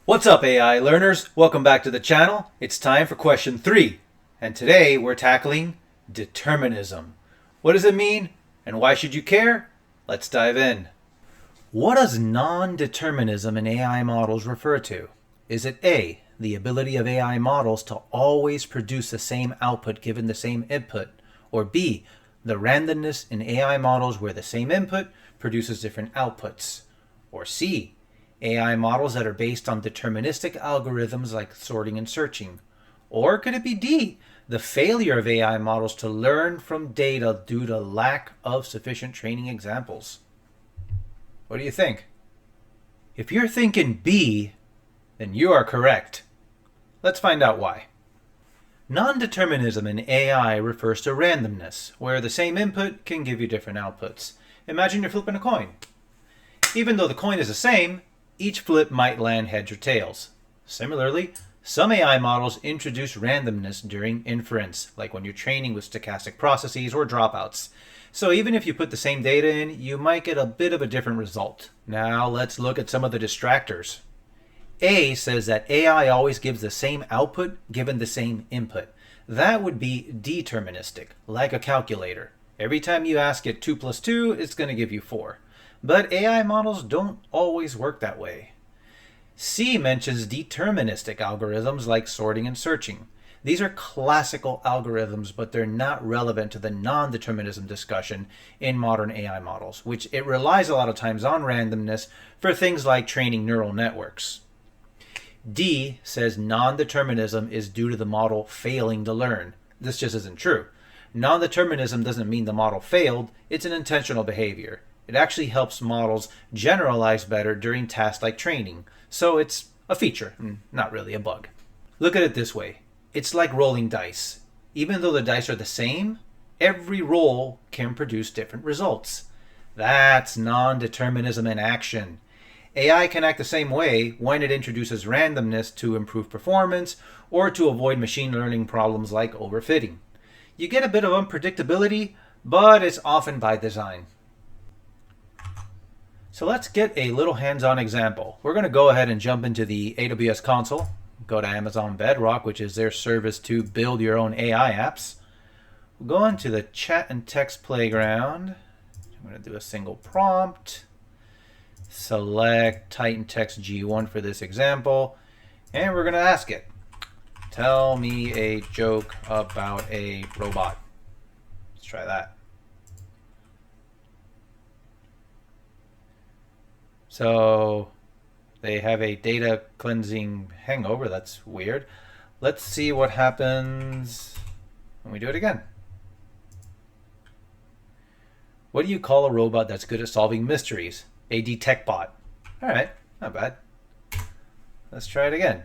What's up, AI learners? Welcome back to the channel. It's time for question 3. And today we're tackling determinism. What does it mean and why should you care? Let's dive in. What does non-determinism in AI models refer to? Is it A, the ability of AI models to always produce the same output given the same input? Or B, the randomness in AI models where the same input produces different outputs? Or C, AI models that are based on deterministic algorithms like sorting and searching? Or could it be D, the failure of AI models to learn from data due to lack of sufficient training examples? What do you think? If you're thinking B, then you are correct. Let's find out why. Non-determinism in AI refers to randomness, where the same input can give you different outputs. Imagine you're flipping a coin. Even though the coin is the same, each flip might land heads or tails. Similarly, some AI models introduce randomness during inference, like when you're training with stochastic processes or dropouts. So even if you put the same data in, you might get a bit of a different result. Now let's look at some of the distractors. A says that AI always gives the same output given the same input. That would be deterministic, like a calculator. Every time you ask it 2 plus 2, it's going to give you 4. But AI models don't always work that way. C mentions deterministic algorithms like sorting and searching. These are classical algorithms, but they're not relevant to the non-determinism discussion in modern AI models, which it relies a lot of times on randomness for things like training neural networks. D says non-determinism is due to the model failing to learn. This just isn't true. Non-determinism doesn't mean the model failed, it's an intentional behavior. It actually helps models generalize better during tasks like training. So it's a feature, not really a bug. Look at it this way. It's like rolling dice. Even though the dice are the same, every roll can produce different results. That's non-determinism in action. AI can act the same way when it introduces randomness to improve performance or to avoid machine learning problems like overfitting. You get a bit of unpredictability, but it's often by design. So let's get a little hands-on example. We're going to go ahead and jump into the AWS console, go to Amazon Bedrock, which is their service to build your own AI apps. We'll go into the chat and text playground. I'm going to do a single prompt. Select Titan Text G1 for this example. And we're going to ask it, tell me a joke about a robot. Let's try that. So they have a data cleansing hangover. That's weird. Let's see what happens when we do it again. What do you call a robot that's good at solving mysteries? A detect bot. All right, not bad. Let's try it again.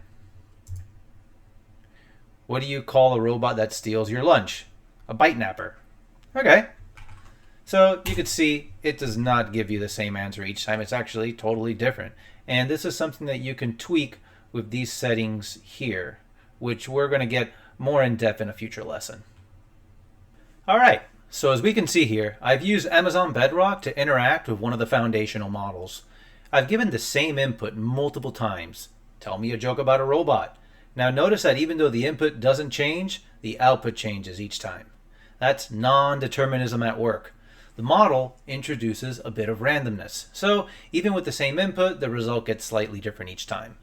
What do you call a robot that steals your lunch? A bite napper. Okay. So you could see it does not give you the same answer each time. It's actually totally different. And this is something that you can tweak with these settings here, which we're going to get more in depth in a future lesson. All right. So as we can see here, I've used Amazon Bedrock to interact with one of the foundational models. I've given the same input multiple times. Tell me a joke about a robot. Now notice that even though the input doesn't change, the output changes each time. That's non-determinism at work. The model introduces a bit of randomness. So even with the same input, the result gets slightly different each time.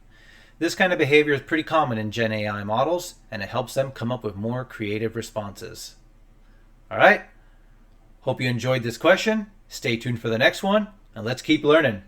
This kind of behavior is pretty common in Gen AI models, and it helps them come up with more creative responses. All right. Hope you enjoyed this question. Stay tuned for the next one, and let's keep learning.